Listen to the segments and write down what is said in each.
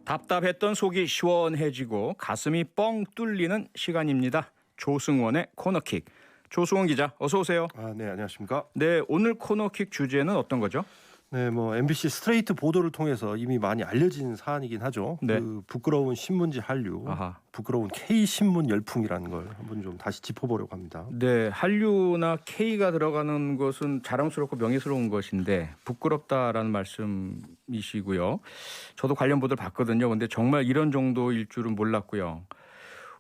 답답했던 속이 시원해지고 가슴이 뻥 뚫리는 시간입니다. 조승원의 코너킥. 조승원 기자, 어서 오세요. 네, 안녕하십니까? 네, 오늘 코너킥 주제는 어떤 거죠? 네, MBC 스트레이트 보도를 통해서 이미 많이 알려진 사안이긴 하죠. 네. 그 부끄러운 신문지 한류, 아하. 부끄러운 K 신문 열풍이라는 걸 한번 좀 다시 짚어보려고 합니다. 네, 한류나 K가 들어가는 것은 자랑스럽고 명예스러운 것인데 부끄럽다라는 말씀이시고요. 저도 관련 보도를 봤거든요. 근데 정말 이런 정도일 줄은 몰랐고요.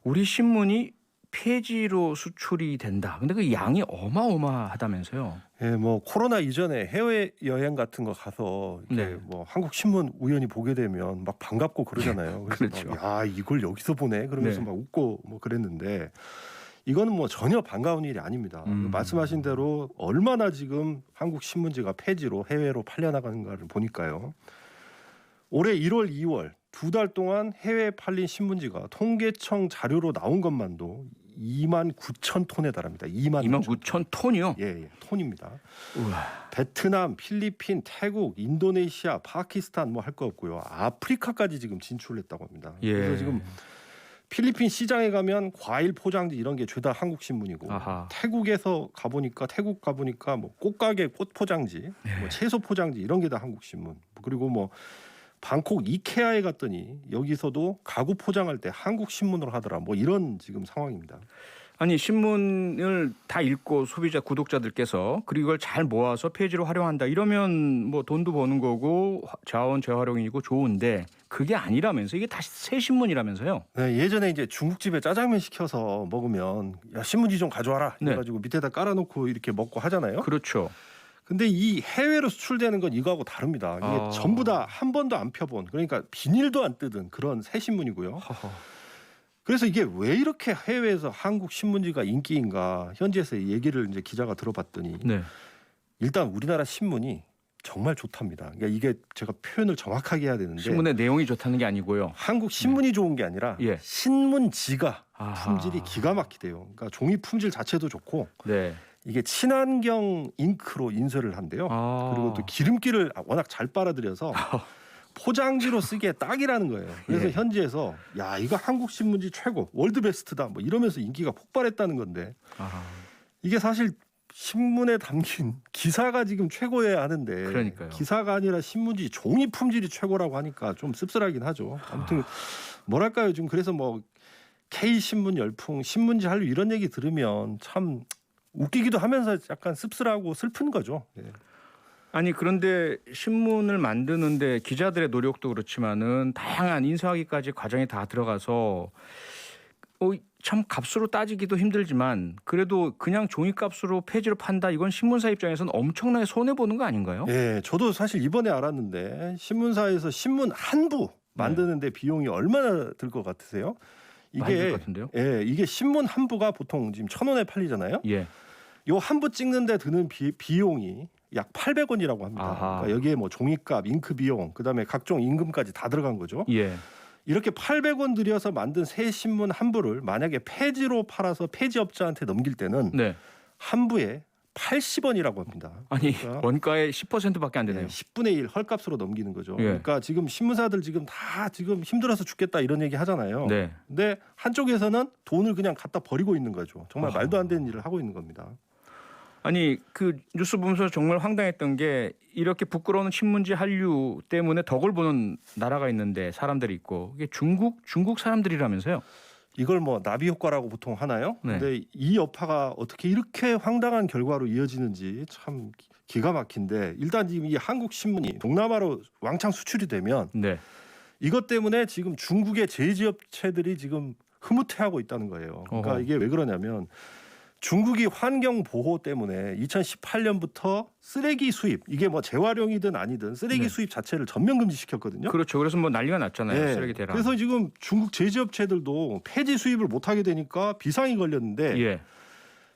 우리 신문이 폐지로 수출이 된다. 근데 그 양이 어마어마하다면서요. 예, 코로나 이전에 해외 여행 같은 거 가서 이렇게 한국 신문 우연히 보게 되면 막 반갑고 그러잖아요. 그래서 그렇죠. 막, 야, 이걸 여기서 보네. 그러면서 막 웃고 그랬는데 이거는 전혀 반가운 일이 아닙니다. 말씀하신 대로 얼마나 지금 한국 신문지가 폐지로 해외로 팔려나가는가를 보니까요. 올해 1월, 2월 두 달 동안 해외에 팔린 신문지가 통계청 자료로 나온 것만도 2만 9천 톤에 달합니다. 2만 9천 톤이요? 예, 톤입니다. 우와. 베트남, 필리핀, 태국, 인도네시아, 파키스탄 할 거 없고요. 아프리카까지 지금 진출했다고 합니다. 예. 그래서 지금 필리핀 시장에 가면 과일 포장지 이런 게 죄다 한국 신문이고 아하. 태국 가보니까 꽃가게 꽃 포장지, 채소 포장지 이런 게 다 한국 신문. 그리고 방콕 이케아에 갔더니 여기서도 가구 포장할 때 한국 신문으로 하더라. 이런 지금 상황입니다. 아니 신문을 다 읽고 소비자 구독자들께서 그리고 이걸 잘 모아서 페이지로 활용한다. 이러면 돈도 버는 거고 자원 재활용이고 좋은데 그게 아니라면서 이게 다시 새 신문이라면서요. 네, 예전에 이제 중국집에 짜장면 시켜서 먹으면 야 신문지 좀 가져와라. 그래가지고 밑에다 깔아놓고 이렇게 먹고 하잖아요. 그렇죠. 근데 이 해외로 수출되는 건 이거하고 다릅니다. 이게 전부 다 한 번도 안 펴본, 그러니까 비닐도 안 뜯은 그런 새 신문이고요. 허허. 그래서 이게 왜 이렇게 해외에서 한국 신문지가 인기인가 현지에서 얘기를 이제 기자가 들어봤더니 네. 일단 우리나라 신문이 정말 좋답니다. 그러니까 이게 제가 표현을 정확하게 해야 되는데 신문의 내용이 좋다는 게 아니고요. 한국 신문이 좋은 게 아니라 예. 신문지가 아하. 품질이 기가 막히대요. 그러니까 종이 품질 자체도 좋고 네. 이게 친환경 잉크로 인쇄를 한대요. 그리고 또 기름기를 워낙 잘 빨아들여서 포장지로 쓰기에 딱이라는 거예요. 그래서 예. 현지에서 야 이거 한국 신문지 최고 월드 베스트다 이러면서 인기가 폭발했다는 건데 아하. 이게 사실 신문에 담긴 기사가 지금 최고여야 하는데 그러니까요. 기사가 아니라 신문지 종이 품질이 최고라고 하니까 좀 씁쓸하긴 하죠. 아무튼 뭐랄까요 지금 그래서 K 신문 열풍 신문지 한류 이런 얘기 들으면 참 웃기기도 하면서 약간 씁쓸하고 슬픈 거죠. 네. 아니 그런데 신문을 만드는데 기자들의 노력도 그렇지만은 다양한 인쇄하기까지 과정이 다 들어가서 참 값으로 따지기도 힘들지만 그래도 그냥 종이값으로 폐지로 판다 이건 신문사 입장에서는 엄청나게 손해 보는 거 아닌가요? 네, 저도 사실 이번에 알았는데 신문사에서 신문 한 부 만드는데 비용이 얼마나 들 것 같으세요? 많이 들 것 같은데요? 예, 이게 신문 한 부가 보통 지금 1,000원에 팔리잖아요. 예. 요 한 부 찍는데 드는 비용이 약 800원이라고 합니다. 그러니까 여기에 종이값, 잉크 비용, 그다음에 각종 임금까지 다 들어간 거죠. 예. 이렇게 800원 들여서 만든 새 신문 한 부를 만약에 폐지로 팔아서 폐지업자한테 넘길 때는 네. 한 부에 80원이라고 합니다. 아니 그러니까 원가의 10%밖에 안 되네요. 10분의 1 헐값으로 넘기는 거죠. 예. 그러니까 지금 신문사들 다 힘들어서 죽겠다 이런 얘기 하잖아요. 네. 근데 한쪽에서는 돈을 그냥 갖다 버리고 있는 거죠. 정말 말도 안 되는 일을 하고 있는 겁니다. 아니 그 뉴스 보면서 정말 황당했던 게 이렇게 부끄러운 신문지 한류 때문에 덕을 보는 나라가 있는데 사람들이 있고 이게 중국 사람들이라면서요? 이걸 나비 효과라고 보통 하나요? 네. 근데 이 여파가 어떻게 이렇게 황당한 결과로 이어지는지 참 기가 막힌데 일단 지금 이 한국 신문이 동남아로 왕창 수출이 되면 네. 이것 때문에 지금 중국의 제지업체들이 지금 흐뭇해하고 있다는 거예요. 그러니까 어허. 이게 왜 그러냐면 중국이 환경 보호 때문에 2018년부터 쓰레기 수입 이게 재활용이든 아니든 쓰레기 네. 수입 자체를 전면 금지시켰거든요. 그렇죠. 그래서 난리가 났잖아요. 네. 쓰레기 대란. 그래서 지금 중국 제지업체들도 폐지 수입을 못하게 되니까 비상이 걸렸는데 예.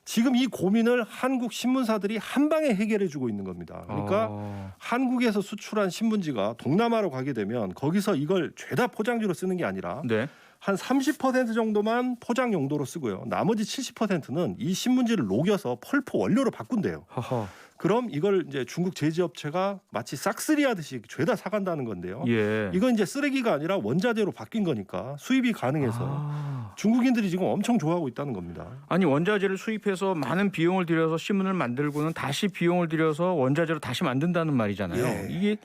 지금 이 고민을 한국 신문사들이 한 방에 해결해 주고 있는 겁니다. 그러니까 한국에서 수출한 신문지가 동남아로 가게 되면 거기서 이걸 죄다 포장지로 쓰는 게 아니라 네. 한 30% 정도만 포장 용도로 쓰고요. 나머지 70%는 이 신문지를 녹여서 펄프 원료로 바꾼대요. 허허. 그럼 이걸 이제 중국 제지업체가 마치 싹쓸이 하듯이 죄다 사간다는 건데요. 예. 이건 이제 쓰레기가 아니라 원자재로 바뀐 거니까 수입이 가능해서 중국인들이 지금 엄청 좋아하고 있다는 겁니다. 아니 원자재를 수입해서 많은 비용을 들여서 신문을 만들고는 다시 비용을 들여서 원자재로 다시 만든다는 말이잖아요. 예. 이게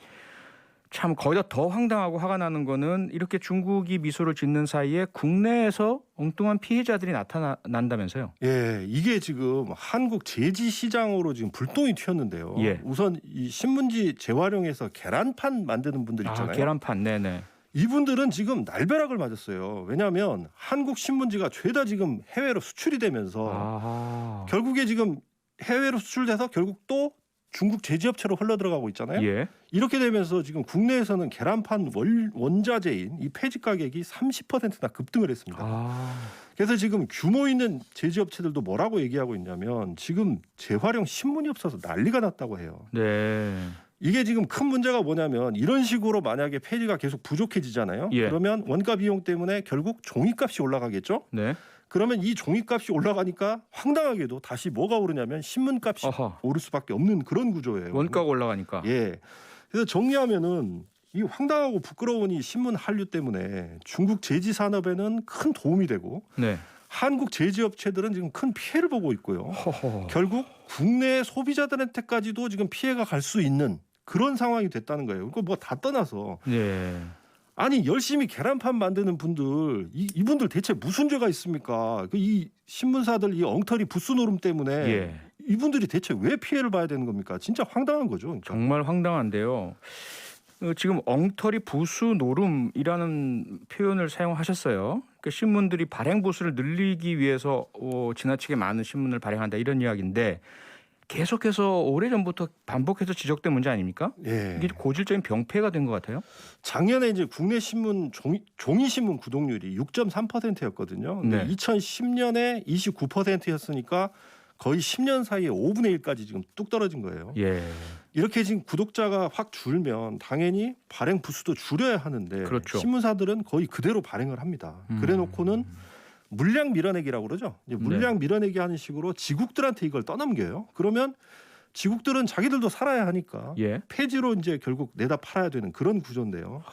참 거기다 더 황당하고 화가 나는 거는 이렇게 중국이 미소를 짓는 사이에 국내에서 엉뚱한 피해자들이 나타난다면서요. 예, 이게 지금 한국 제지 시장으로 지금 불똥이 튀었는데요. 예. 우선 이 신문지 재활용해서 계란판 만드는 분들 있잖아요. 계란판, 네네. 이분들은 지금 날벼락을 맞았어요. 왜냐하면 한국 신문지가 죄다 지금 해외로 수출이 되면서 결국에 지금 해외로 수출돼서 결국 또 중국 제지업체로 흘러들어가고 있잖아요. 예. 이렇게 되면서 지금 국내에서는 계란판 원자재인 이 폐지 가격이 30%나 급등을 했습니다. 그래서 지금 규모 있는 제지업체들도 뭐라고 얘기하고 있냐면 지금 재활용 신문이 없어서 난리가 났다고 해요. 네. 이게 지금 큰 문제가 뭐냐면 이런 식으로 만약에 폐지가 계속 부족해지잖아요. 예. 그러면 원가 비용 때문에 결국 종이값이 올라가겠죠. 네. 그러면 이 종이값이 올라가니까 황당하게도 다시 뭐가 오르냐면 신문값이 오를 수밖에 없는 그런 구조예요. 원가가 올라가니까. 예. 그래서 정리하면은 이 황당하고 부끄러운 이 신문 한류 때문에 중국 제지 산업에는 큰 도움이 되고 네. 한국 제지 업체들은 지금 큰 피해를 보고 있고요. 결국 국내 소비자들한테까지도 지금 피해가 갈 수 있는 그런 상황이 됐다는 거예요. 그거 뭐 다 떠나서 네. 아니 열심히 계란판 만드는 분들 이분들 대체 무슨 죄가 있습니까? 이 신문사들 이 엉터리 부수 노름 때문에 예. 이분들이 대체 왜 피해를 봐야 되는 겁니까? 진짜 황당한 거죠. 그러니까. 정말 황당한데요. 지금 엉터리 부수 노름이라는 표현을 사용하셨어요. 그러니까 신문들이 발행 부수를 늘리기 위해서 지나치게 많은 신문을 발행한다 이런 이야기인데 계속해서 오래전부터 반복해서 지적된 문제 아닙니까? 예. 이게 고질적인 병폐가 된 것 같아요. 작년에 이제 국내 신문 종이 신문 구독률이 6.3%였거든요. 근데 네. 2010년에 29%였으니까 거의 10년 사이에 5분의 1까지 지금 뚝 떨어진 거예요. 예. 이렇게 지금 구독자가 확 줄면 당연히 발행 부수도 줄여야 하는데 그렇죠. 신문사들은 거의 그대로 발행을 합니다. 그래놓고는 물량 밀어내기라고 그러죠. 이제 물량 밀어내기 하는 식으로 지국들한테 이걸 떠넘겨요. 그러면 지국들은 자기들도 살아야 하니까 예. 폐지로 이제 결국 내다 팔아야 되는 그런 구조인데요.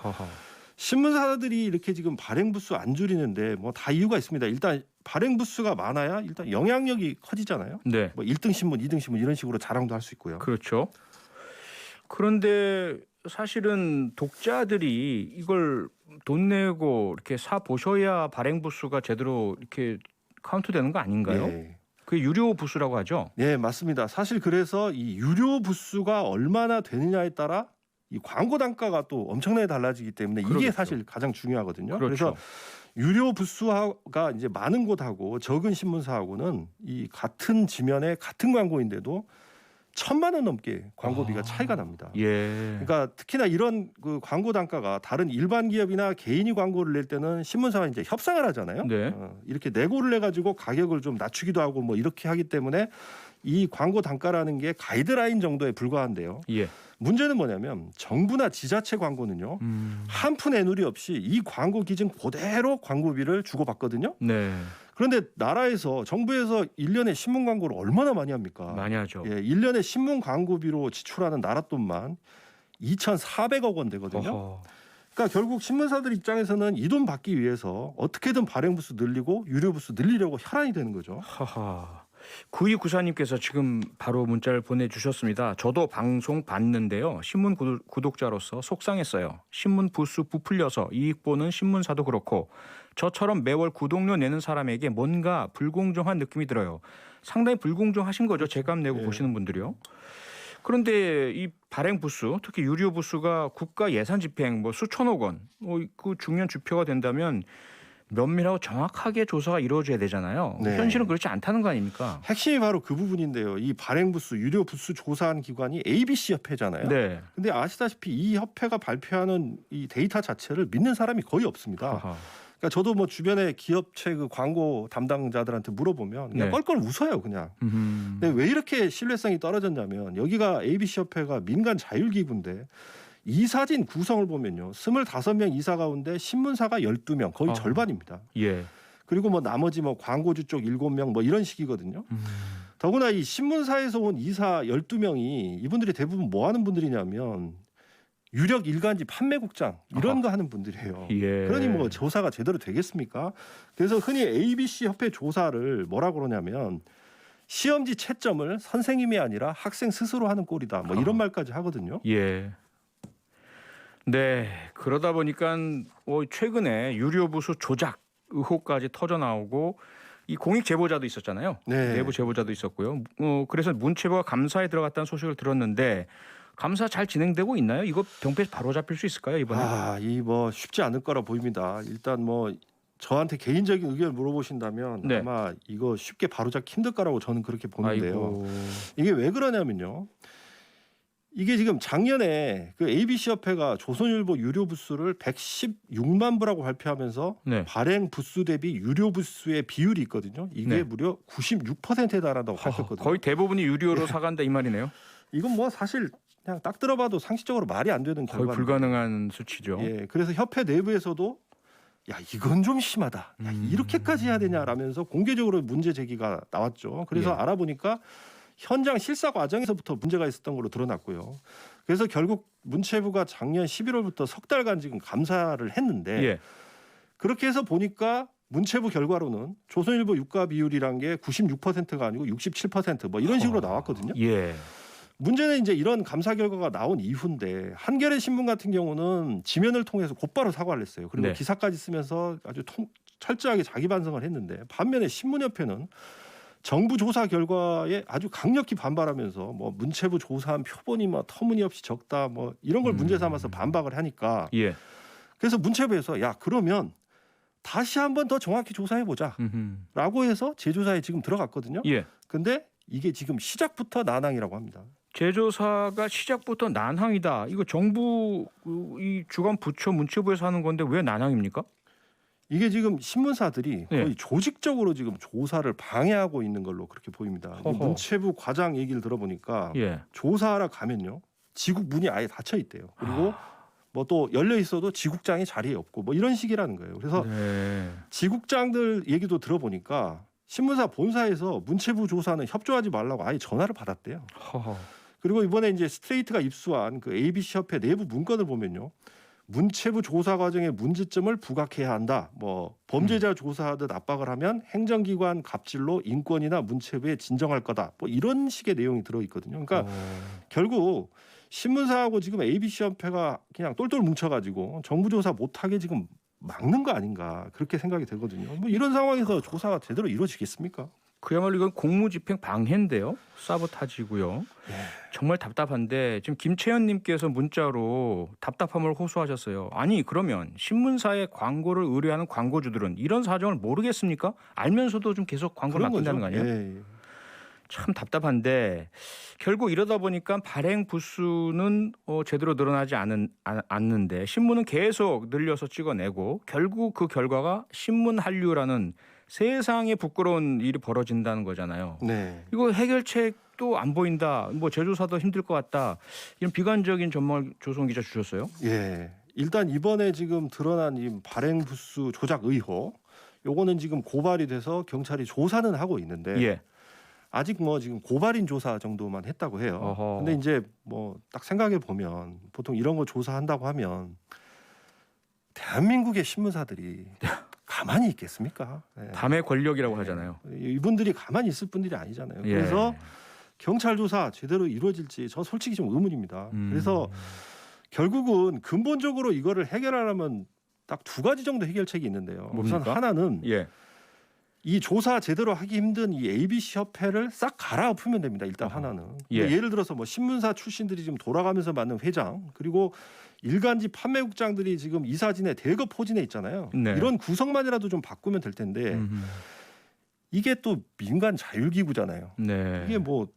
신문사들이 이렇게 지금 발행 부수 안 줄이는데 뭐 다 이유가 있습니다. 일단 발행 부수가 많아야 일단 영향력이 커지잖아요. 네. 뭐 1등 신문, 2등 신문 이런 식으로 자랑도 할 수 있고요. 그렇죠. 그런데 사실은 독자들이 이걸 돈 내고 이렇게 사 보셔야 발행 부수가 제대로 이렇게 카운트되는 거 아닌가요? 예. 그게 유료 부수라고 하죠. 네, 맞습니다. 사실 그래서 이 유료 부수가 얼마나 되느냐에 따라 이 광고 단가가 또 엄청나게 달라지기 때문에 이게 그러겠죠. 사실 가장 중요하거든요. 그렇죠. 그래서 유료 부수가 이제 많은 곳하고 적은 신문사하고는 이 같은 지면에 같은 광고인데도 1,000만 원 넘게 광고비가 차이가 납니다. 예. 그러니까 특히나 이런 그 광고 단가가 다른 일반 기업이나 개인이 광고를 낼 때는 신문사와 이제 협상을 하잖아요. 네. 이렇게 내고를 해가지고 가격을 좀 낮추기도 하고 뭐 이렇게 하기 때문에 이 광고 단가라는 게 가이드라인 정도에 불과한데요. 예. 문제는 뭐냐면 정부나 지자체 광고는요. 한 푼 애누리 없이 이 광고 기준 그대로 광고비를 주고받거든요. 네. 그런데 나라에서 정부에서 1년에 신문 광고를 얼마나 많이 합니까? 많이 하죠. 예, 1년에 신문 광고비로 지출하는 나라 돈만 2,400억 원 되거든요. 그러니까 결국 신문사들 입장에서는 이 돈 받기 위해서 어떻게든 발행 부수 늘리고 유료 부수 늘리려고 혈안이 되는 거죠. 하하. 9294님께서 지금 바로 문자를 보내주셨습니다. 저도 방송 봤는데요. 신문 구독자로서 속상했어요. 신문 부수 부풀려서 이익 보는 신문사도 그렇고 저처럼 매월 구독료 내는 사람에게 뭔가 불공정한 느낌이 들어요. 상당히 불공정하신 거죠. 제값 내고 보시는 분들이요. 그런데 이 발행 부수, 특히 유료 부수가 국가 예산 집행 뭐 수천억 원, 그 중요한 지표가 된다면 면밀하고 정확하게 조사가 이루어져야 되잖아요. 네. 현실은 그렇지 않다는 거 아닙니까? 핵심이 바로 그 부분인데요. 이 발행 부수, 유료 부수 조사한 기관이 ABC 협회잖아요. 네. 근데 아시다시피 이 협회가 발표하는 이 데이터 자체를 믿는 사람이 거의 없습니다. 아하. 그러니까 저도 뭐 주변에 기업체 그 광고 담당자들한테 물어보면 그냥 네. 껄껄 웃어요, 그냥. 근데 왜 이렇게 신뢰성이 떨어졌냐면 여기가 ABC 협회가 민간 자율기구인데 이 사진 구성을 보면요. 25명 이사 가운데 신문사가 12명, 거의 절반입니다. 예. 그리고 뭐 나머지 뭐 광고주 쪽 7명 뭐 이런 식이거든요. 더구나 이 신문사에서 온 이사 12명이 이분들이 대부분 뭐 하는 분들이냐면 유력 일간지 판매국장 이런 거 하는 분들이에요. 예. 그러니 뭐 조사가 제대로 되겠습니까? 그래서 흔히 ABC 협회 조사를 뭐라고 그러냐면 시험지 채점을 선생님이 아니라 학생 스스로 하는 꼴이다. 뭐 이런 말까지 하거든요. 예. 네, 그러다 보니까 최근에 유료 부수 조작 의혹까지 터져 나오고 이 공익 제보자도 있었잖아요. 네. 내부 제보자도 있었고요. 그래서 문체부가 감사에 들어갔다는 소식을 들었는데 감사 잘 진행되고 있나요? 이거 병폐 바로 잡힐 수 있을까요 이번에? 이 뭐 쉽지 않을 거라 보입니다. 일단 뭐 저한테 개인적인 의견을 물어보신다면 네. 아마 이거 쉽게 바로잡기 힘들 거라고 저는 그렇게 보는데요. 아이고. 이게 왜 그러냐면요. 이게 지금 작년에 그 ABC 협회가 조선일보 유료 부수를 116만 부라고 발표하면서 네. 발행 부수 대비 유료 부수의 비율이 있거든요. 이게 네. 무려 96%에 달한다고 밝혔거든요. 거의 대부분이 유료로 사간다 이 말이네요. 이건 뭐 사실 그냥 딱 들어봐도 상식적으로 말이 안 되는 거의 결과입니다. 불가능한 수치죠. 예, 그래서 협회 내부에서도 야 이건 좀 심하다. 야, 이렇게까지 해야 되냐라면서 공개적으로 문제 제기가 나왔죠. 그래서 예. 알아보니까 현장 실사 과정에서부터 문제가 있었던 걸로 드러났고요. 그래서 결국 문체부가 작년 11월부터 석 달간 지금 감사를 했는데 예. 그렇게 해서 보니까 문체부 결과로는 조선일보 유가 비율이란 게 96%가 아니고 67%뭐 이런 식으로 나왔거든요. 예. 문제는 이제 이런 감사 결과가 나온 이후인데 한겨레 신문 같은 경우는 지면을 통해서 곧바로 사과를 했어요. 그리고 네. 기사까지 쓰면서 아주 철저하게 자기 반성을 했는데 반면에 신문협회는 정부 조사 결과에 아주 강력히 반발하면서 뭐 문체부 조사한 표본이 뭐 터무니없이 적다 뭐 이런 걸 문제 삼아서 반박을 하니까 예. 그래서 문체부에서 야 그러면 다시 한번 더 정확히 조사해 보자라고 해서 재조사에 지금 들어갔거든요. 예. 근데 이게 지금 시작부터 난항이라고 합니다. 재조사가 시작부터 난항이다. 이거 정부 이 주관 부처 문체부에서 하는 건데 왜 난항입니까? 이게 지금 신문사들이 네. 거의 조직적으로 지금 조사를 방해하고 있는 걸로 그렇게 보입니다. 이 허허. 문체부 과장 얘기를 들어보니까 예. 조사하러 가면요 지국 문이 아예 닫혀 있대요. 그리고 뭐 또 열려 있어도 지국장이 자리에 없고 뭐 이런 식이라는 거예요. 그래서 네. 지국장들 얘기도 들어보니까 신문사 본사에서 문체부 조사는 협조하지 말라고 아예 전화를 받았대요. 허허. 그리고 이번에 이제 스트레이트가 입수한 그 ABC 협회 내부 문건을 보면요. 문체부 조사 과정의 문제점을 부각해야 한다. 뭐 범죄자 조사하듯 압박을 하면 행정기관 갑질로 인권이나 문체부에 진정할 거다. 뭐 이런 식의 내용이 들어 있거든요. 그러니까 결국 신문사하고 지금 ABC 협회가 그냥 똘똘 뭉쳐가지고 정부 조사 못하게 지금 막는 거 아닌가 그렇게 생각이 되거든요. 뭐 이런 상황에서 조사가 제대로 이루어지겠습니까? 그야말로 이건 공무집행 방해인데요. 사보타지고요. 정말 답답한데 지금 김채연님께서 문자로 답답함을 호소하셨어요. 아니 그러면 신문사에 광고를 의뢰하는 광고주들은 이런 사정을 모르겠습니까? 알면서도 좀 계속 광고를 맡긴다는 거 아니에요? 예. 참 답답한데 결국 이러다 보니까 발행 부수는 제대로 늘어나지 않는데 신문은 계속 늘려서 찍어내고 결국 그 결과가 신문 한류라는 세상에 부끄러운 일이 벌어진다는 거잖아요. 네. 이거 해결책도 안 보인다. 뭐 재조사도 힘들 것 같다. 이런 비관적인 전망을 조성 기자 주셨어요. 예. 일단 이번에 지금 드러난 이 발행 부수 조작 의혹, 요거는 지금 고발이 돼서 경찰이 조사는 하고 있는데 예. 아직 뭐 지금 고발인 조사 정도만 했다고 해요. 어허. 근데 이제 뭐 딱 생각해 보면 보통 이런 거 조사한다고 하면 대한민국의 신문사들이 가만히 있겠습니까? 예. 밤의 권력이라고 하잖아요. 이분들이 가만히 있을 분들이 아니잖아요. 예. 그래서 경찰 조사 제대로 이루어질지 저 솔직히 좀 의문입니다. 그래서 결국은 근본적으로 이거를 해결하려면 딱 두 가지 정도 해결책이 있는데요. 우선 뭡니까? 하나는 예. 이 조사 제대로 하기 힘든 이 ABC 협회를 싹 갈아엎으면 됩니다. 일단 어허. 하나는. 예. 그러니까 예를 들어서 뭐 신문사 출신들이 지금 돌아가면서 맡는 회장 그리고 일간지 판매국장들이 지금 이사진에 대거 포진해 있잖아요. 네. 이런 구성만이라도 좀 바꾸면 될 텐데 이게 또 민간 자율기구잖아요. 네. 이게 뭐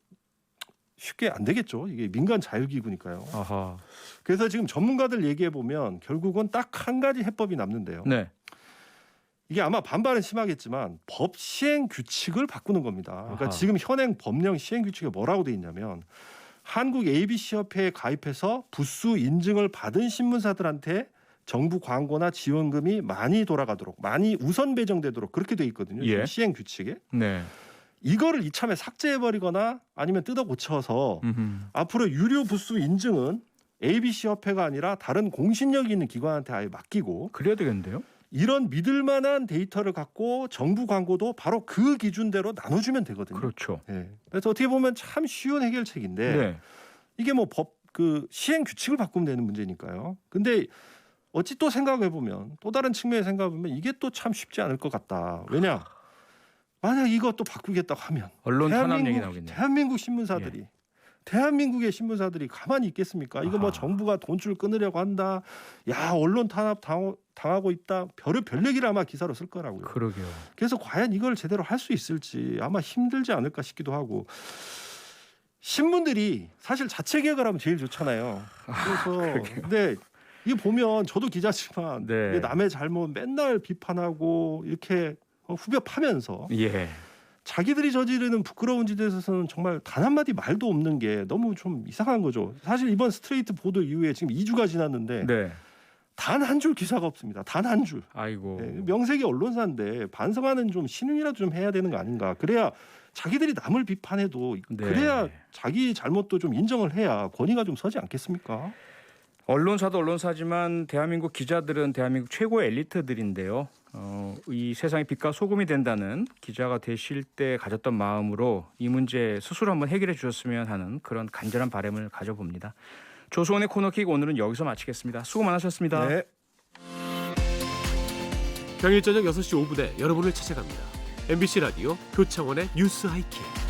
쉽게 안 되겠죠. 이게 민간 자율기구니까요. 아하. 그래서 지금 전문가들 얘기해 보면 결국은 딱 한 가지 해법이 남는데요. 네. 이게 아마 반발은 심하겠지만 법 시행 규칙을 바꾸는 겁니다. 그러니까 아하. 지금 현행 법령 시행 규칙에 뭐라고 돼 있냐면 한국 ABC 협회에 가입해서 부수 인증을 받은 신문사들한테 정부 광고나 지원금이 많이 돌아가도록 많이 우선 배정되도록 그렇게 돼 있거든요. 예. 지금 시행 규칙에. 네. 이거를 이참에 삭제해버리거나 아니면 뜯어 고쳐서 음흠. 앞으로 유료 부수 인증은 ABC 협회가 아니라 다른 공신력 있는 기관한테 아예 맡기고 그래야 되겠는데요? 이런 믿을 만한 데이터를 갖고 정부 광고도 바로 그 기준대로 나눠주면 되거든요. 그렇죠. 예. 그래서 어떻게 보면 참 쉬운 해결책인데 네. 이게 뭐 법 그 시행 규칙을 바꾸면 되는 문제니까요. 근데 어찌 또 생각해 보면 또 다른 측면에 생각해 보면 이게 또 참 쉽지 않을 것 같다. 왜냐? 만약 이것도 바꾸겠다고 하면 언론 탄압 얘기 나오겠네요. 대한민국 신문사들이 대한민국의 신문사들이 가만히 있겠습니까? 이거 뭐 아하. 정부가 돈줄 끊으려고 한다. 야 언론 탄압 당하고 있다. 별 얘기를 아마 기사로 쓸 거라고요. 그러게요. 그래서 과연 이걸 제대로 할 수 있을지 아마 힘들지 않을까 싶기도 하고 신문들이 사실 자체 개혁을 하면 제일 좋잖아요. 그래서 근데 이게 보면 저도 기자지만 네. 이게 남의 잘못 맨날 비판하고 이렇게 후벼 파면서 예. 자기들이 저지르는 부끄러운 짓에서는 정말 단 한마디 말도 없는 게 너무 좀 이상한 거죠. 사실 이번 스트레이트 보도 이후에 지금 2주가 지났는데 네. 단 한 줄 기사가 없습니다. 단 한 줄. 아이고. 네, 명색이 언론사인데 반성하는 좀 신용이라도 좀 해야 되는 거 아닌가. 그래야 자기들이 남을 비판해도 네. 그래야 자기 잘못도 좀 인정을 해야 권위가 좀 서지 않겠습니까? 언론사도 언론사지만 대한민국 기자들은 대한민국 최고의 엘리트들인데요. 이 세상이 빛과 소금이 된다는 기자가 되실 때 가졌던 마음으로 이 문제 스스로 한번 해결해 주셨으면 하는 그런 간절한 바람을 가져봅니다. 조수원의 코너킥 오늘은 여기서 마치겠습니다. 수고 많으셨습니다. 네. 평일 저녁 6시 5분에 여러분을 찾아갑니다. MBC 라디오 표창원의 뉴스 하이킥.